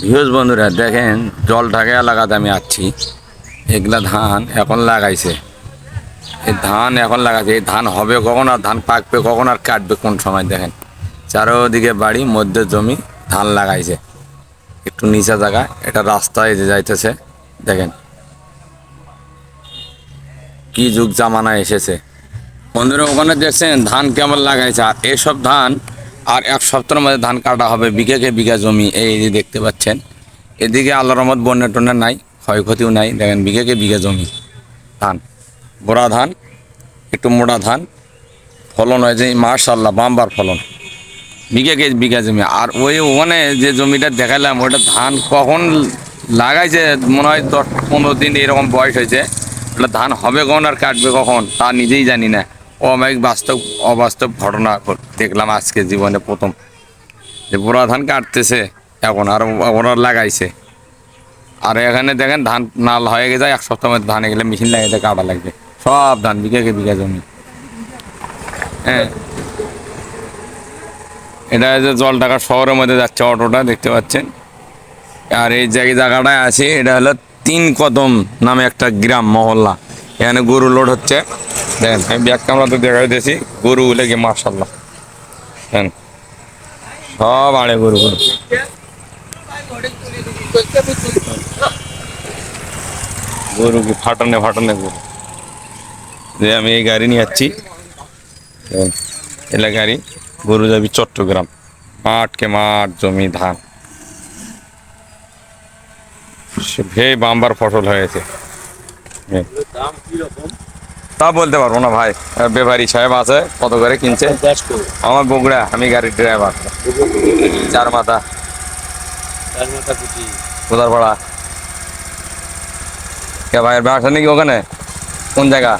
Views বন্ধুরা দেখেন জল ঢাকা এলাকাতে আমি আছি। এগুলা ধান এখন লাগাইছে, এই ধান এখন লাগাইছে। এই ধান হবে কখন, আর ধান পাকবে কখন, আর কাটবে কোন সময় দেখেন। চারোদিকে বাড়ি, মধ্যে জমি, ধান লাগাইছে একটু নিচা জায়গা। এটা রাস্তায় যে যাইতেছে দেখেন কি যুগ জামানা এসেছে বন্ধুরা। ওখানে দেখছেন ধান কেমন লাগাইছে, আর এসব ধান আর এক সপ্তাহের মধ্যে ধান কাটা হবে। বিঘাকে বিঘা জমি এই যে দেখতে পাচ্ছেন। এদিকে আল্লাহর রহমত বন্যা টন্যা নাই, ক্ষয়ক্ষতিও নাই। দেখেন বিঘাকে বিঘা জমি ধান, বড়া ধান, একটু মোটা ধান, ফলন হয় যে মাশাআল্লাহ বাম্বার ফলন। বিঘাকে বিঘা জমি। আর ওখানে যে জমিটা দেখালাম ওটা ধান কখন লাগাইছে মনে হয় 10-15 দিন এরকম বয়স হয়েছে। ওটা ধান হবে কখন আর কাটবে কখন তা নিজেই জানি না। অমায়িক অবাস্তব ঘটনা দেখলাম আজকে জীবনে প্রথম, যে বোরা ধান কাটতেছে এখন, আর ওরা লাগাইছে। আর এখানে দেখেন ধান নাল হয়ে যায়, এক সপ্তাহ মধ্যে ধানে গেলে মেশিন লাগাইতে কাটা লাগবে সব ধান, বিঘাকে বিঘা জমি। হ্যাঁ, এটা যে জল ঢাকা শহরের মধ্যে যাচ্ছে অটোটা দেখতে পাচ্ছেন। আর এই জায়গাটায় আছে, এটা হলো 3 কদম নামে একটা গ্রাম মহল্লা। এখানে গরু লোড হচ্ছে দেখেন। আমি ব্যাগ ক্যামেরাতে দেখাই দিয়েছি, গরু লেগে মাশাআল্লাহ দেখেন সব আড়ে গরু গরু। গরু কি ফাটানে ফাটানে গরু। যে আমি এই গাড়ি নিয়ে যাচ্ছি, এলা গাড়ি, গরু যাবি চট্টগ্রাম। মাঠকে মাঠ, জমি ধান, ভে বাম্বার ফসল হয়েছে। তা বলতে পারবো না ভাই, ব্যাপারী সাহেব আছে কত করে কিনছে। আমার বগুড়া, আমি গাড়ির ড্রাইভার। চার মাথা কোদার ভাড়া কে ভাইয়ের ব্যবসা নাকি ওখানে? কোন জায়গা?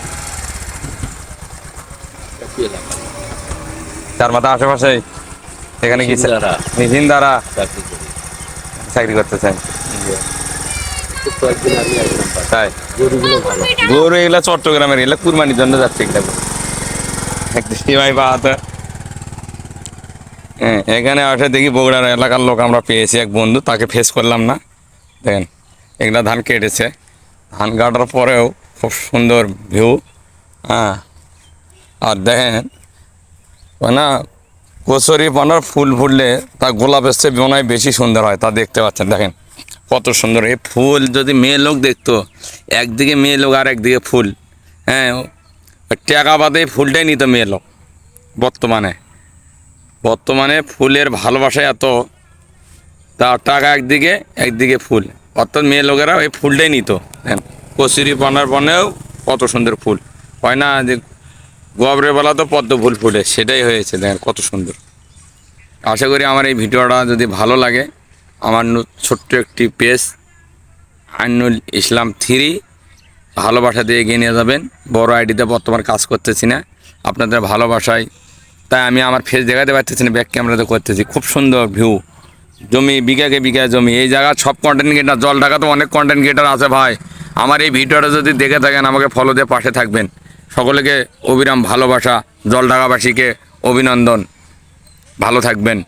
চার মাথা আশেপাশে। এখানে কি নিজিন দ্বারা চাকরি করতেছেন? তাই গরু এগুলা চট্টগ্রামের, এগুলা কুরবানির জন্য যাচ্ছে। হ্যাঁ, এখানে আসে দেখি বগুড়ার এলাকার লোক আমরা পেয়েছি, এক বন্ধু, তাকে ফেস করলাম না। দেখেন এগুলা ধান কেটেছে, ধান কাটার পরেও খুব সুন্দর ভিউ। হ্যাঁ, আর দেখেন না কচুরি পানার ফুল ফুটলে তা গোলাপের চেয়ে মনে হয় বেশি সুন্দর হয়, তা দেখতে পাচ্ছেন। দেখেন কত সুন্দর এই ফুল। যদি মেয়ে লোক দেখতো, একদিকে মেয়ে লোক আর একদিকে ফুল, হ্যাঁ, টাকা বাদে ফুলটাই নিত মেয়ে লোক। বর্তমানে ফুলের ভালোবাসা এত, তা টাকা একদিকে, একদিকে ফুল, অর্থাৎ মেয়ে লোকেরা ওই ফুলটাই নিত। কচুরি পানার বনেও কত সুন্দর ফুল হয় না, যে গবরের বেলা তো পদ্ম ফুল ফুটে, সেটাই হয়েছে। দেখেন কত সুন্দর। আশা করি আমার এই ভিডিওটা যদি ভালো লাগে, আমার ছোট্ট একটি পেজ আইনুল ইসলাম 3 ভালোবাসা দিয়ে এগিয়ে নিয়ে যাবেন। বড় আইডিতে বর্তমান কাজ করতেছি না, আপনাদের ভালোবাসায় তাই আমি আমার ফেস দেখাতে পারতেছি না, ব্যাক ক্যামেরাতে করতেছি। খুব সুন্দর ভিউ, জমি বিঘাকে বিঘা জমি। এই জায়গা সব কন্টেন্ট ক্রিয়েটার, জল ঢাকা তো অনেক কন্টেন্ট ক্রিয়েটার আছে ভাই। আমার এই ভিডিওটা যদি দেখে থাকেন, আমাকে ফলো দিয়ে পাশে থাকবেন। সকলকে অবিরাম ভালোবাসা, জল ঢাকাবাসীকে অভিনন্দন, ভালো থাকবেন।